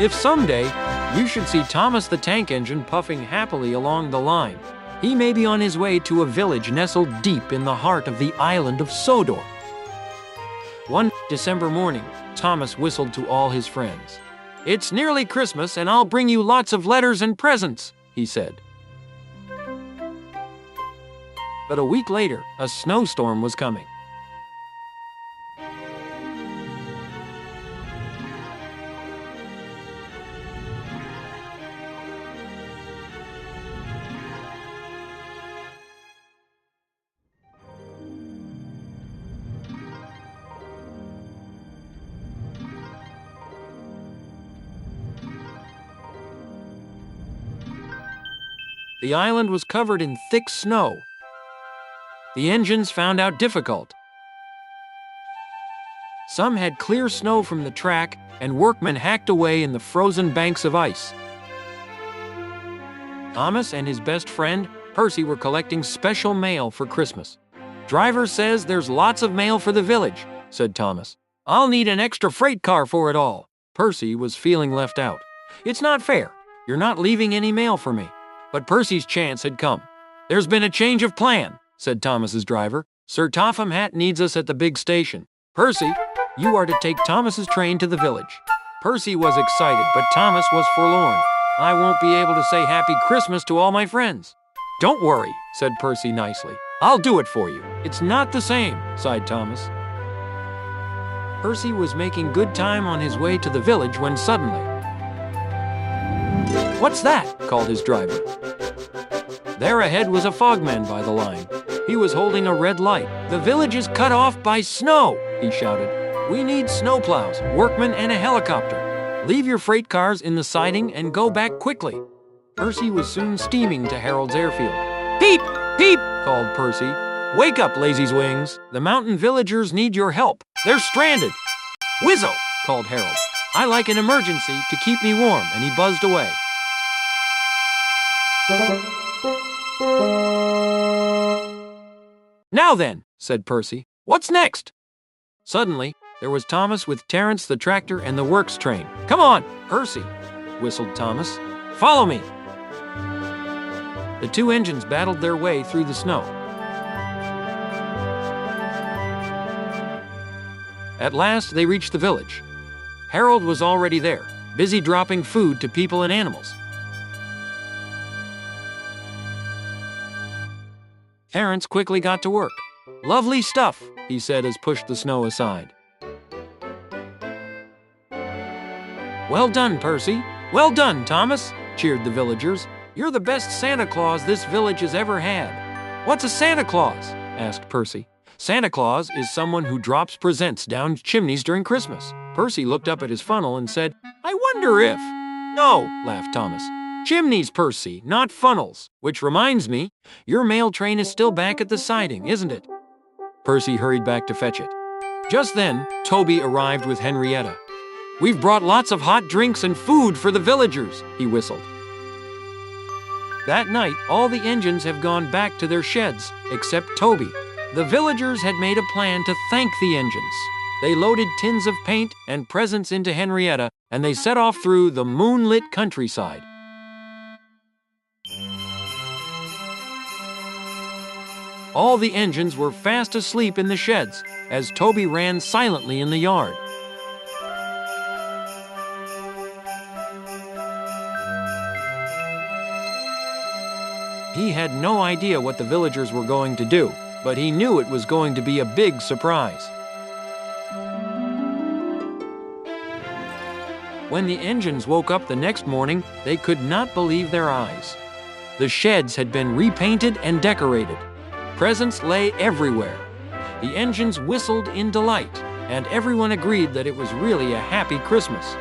if someday you should see Thomas the Tank Engine puffing happily along the line, he may be on his way to a village nestled deep in the heart of the island of Sodor. One December morning, Thomas whistled to all his friends. "It's nearly Christmas, and I'll bring you lots of letters and presents," he said. But a week later, a snowstorm was coming. The island was covered in thick snow. The engines found out difficult. Some had clear snow from the track, and workmen hacked away in the frozen banks of ice. Thomas and his best friend, Percy, were collecting special mail for Christmas. "Driver says there's lots of mail for the village," said Thomas. "I'll need an extra freight car for it all." Percy was feeling left out. "It's not fair. You're not leaving any mail for me." But Percy's chance had come. "There's been a change of plan," said Thomas's driver. "Sir Topham Hatt needs us at the big station. Percy, you are to take Thomas's train to the village." Percy was excited, but Thomas was forlorn. "I won't be able to say Happy Christmas to all my friends." "Don't worry," said Percy nicely. "I'll do it for you." "It's not the same," sighed Thomas. Percy was making good time on his way to the village when suddenly... "What's that?" called his driver. There ahead was a fogman by the line. He was holding a red light. "The village is cut off by snow," he shouted. "We need snowplows, workmen, and a helicopter. Leave your freight cars in the siding and go back quickly." Percy was soon steaming to Harold's airfield. "Peep! Peep!" called Percy. "Wake up, lazy's wings. The mountain villagers need your help. They're stranded." "Whizzo!" called Harold. "I like an emergency to keep me warm," and he buzzed away. "Now then," said Percy, "what's next?" Suddenly, there was Thomas with Terence the tractor and the works train. "Come on, Percy," whistled Thomas. "Follow me." The two engines battled their way through the snow. At last, they reached the village. Harold was already there, busy dropping food to people and animals. Terence quickly got to work. "Lovely stuff," he said as pushed the snow aside. "Well done, Percy. Well done, Thomas," cheered the villagers. "You're the best Santa Claus this village has ever had." "What's a Santa Claus?" asked Percy. "Santa Claus is someone who drops presents down chimneys during Christmas." Percy looked up at his funnel and said, "I wonder if—" "No," laughed Thomas. "Chimneys, Percy, not funnels. Which reminds me, your mail train is still back at the siding, isn't it?" Percy hurried back to fetch it. Just then, Toby arrived with Henrietta. "We've brought lots of hot drinks and food for the villagers," he whistled. That night, all the engines have gone back to their sheds, except Toby. The villagers had made a plan to thank the engines. They loaded tins of paint and presents into Henrietta, and they set off through the moonlit countryside. All the engines were fast asleep in the sheds, as Toby ran silently in the yard. He had no idea what the villagers were going to do, but he knew it was going to be a big surprise. When the engines woke up the next morning, they could not believe their eyes. The sheds had been repainted and decorated. Presents lay everywhere. The engines whistled in delight, and everyone agreed that it was really a happy Christmas.